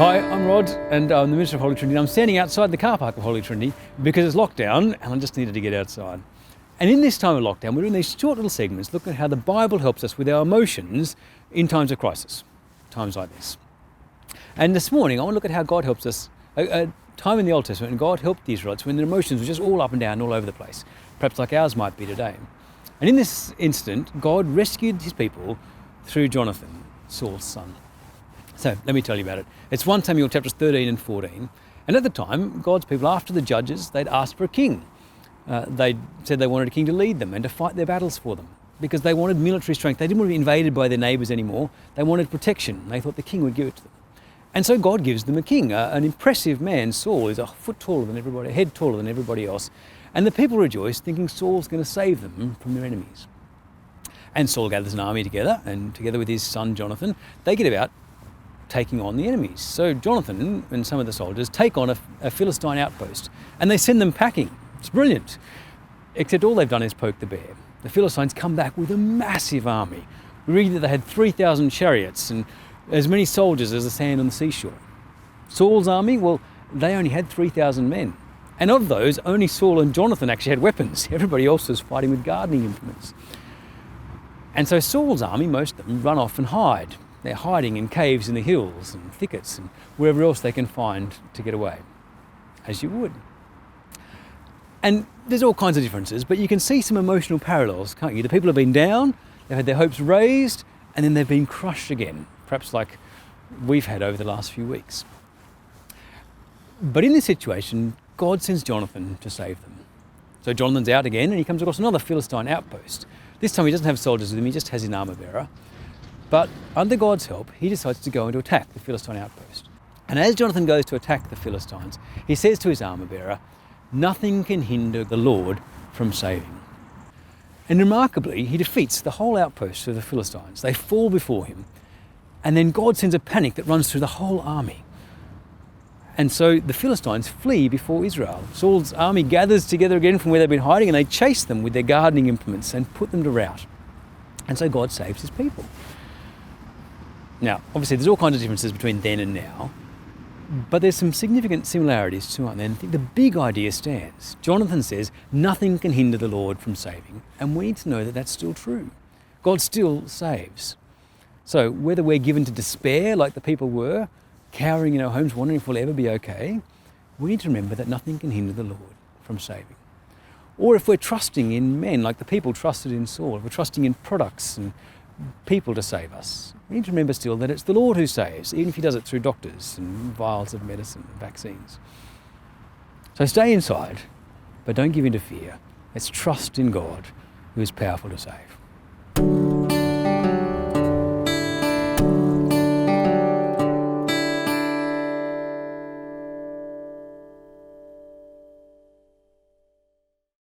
Hi, I'm Rod and I'm the Minister of Holy Trinity. I'm standing outside the car park of Holy Trinity because it's lockdown and I just needed to get outside. And in this time of lockdown, we're doing these short little segments looking at how the Bible helps us with our emotions in times of crisis, times like this. And this morning, I want to look at how God helps us. A time in the Old Testament, and God helped the Israelites when their emotions were just all up and down, all over the place, perhaps like ours might be today. And in this instant, God rescued his people through Jonathan, Saul's son. So let me tell you about it. It's 1 Samuel chapters 13 and 14. And at the time, God's people, after the judges, they'd asked for a king. They said they wanted a king to lead them and to fight their battles for them because they wanted military strength. They didn't want to be invaded by their neighbours anymore. They wanted protection. They thought the king would give it to them. And so God gives them a king, an impressive man. Saul is a foot taller than everybody, a head taller than everybody else. And the people rejoice, thinking Saul's going to save them from their enemies. And Saul gathers an army together, and together with his son Jonathan, they get about taking on the enemies. So Jonathan and some of the soldiers take on a Philistine outpost and they send them packing. It's brilliant. Except all they've done is poke the bear. The Philistines come back with a massive army. We read that they had 3,000 chariots and as many soldiers as the sand on the seashore. Saul's army, well, they only had 3,000 men. And of those, only Saul and Jonathan actually had weapons. Everybody else was fighting with gardening implements. And so Saul's army, most of them, run off and hide. They're hiding in caves in the hills and thickets and wherever else they can find to get away, as you would. And there's all kinds of differences, but you can see some emotional parallels, can't you? The people have been down, they've had their hopes raised, and then they've been crushed again, perhaps like we've had over the last few weeks. But in this situation, God sends Jonathan to save them. So Jonathan's out again and he comes across another Philistine outpost. This time he doesn't have soldiers with him, he just has his armour bearer. But under God's help, he decides to go and to attack the Philistine outpost. And as Jonathan goes to attack the Philistines, he says to his armour bearer, "Nothing can hinder the Lord from saving." And remarkably, he defeats the whole outpost of the Philistines. They fall before him. And then God sends a panic that runs through the whole army. And so the Philistines flee before Israel. Saul's army gathers together again from where they've been hiding and they chase them with their gardening implements and put them to rout. And so God saves his people. Now, obviously, there's all kinds of differences between then and now, but there's some significant similarities too, aren't there? And I think the big idea stands. Jonathan says, nothing can hinder the Lord from saving, and we need to know that that's still true. God still saves. So whether we're given to despair like the people were, cowering in our homes, wondering if we'll ever be okay, we need to remember that nothing can hinder the Lord from saving. Or if we're trusting in men like the people trusted in Saul, if we're trusting in products and people to save us, we need to remember still that it's the Lord who saves, even if he does it through doctors and vials of medicine and vaccines. So stay inside, but don't give in to fear. Let's trust in God, who is powerful to save.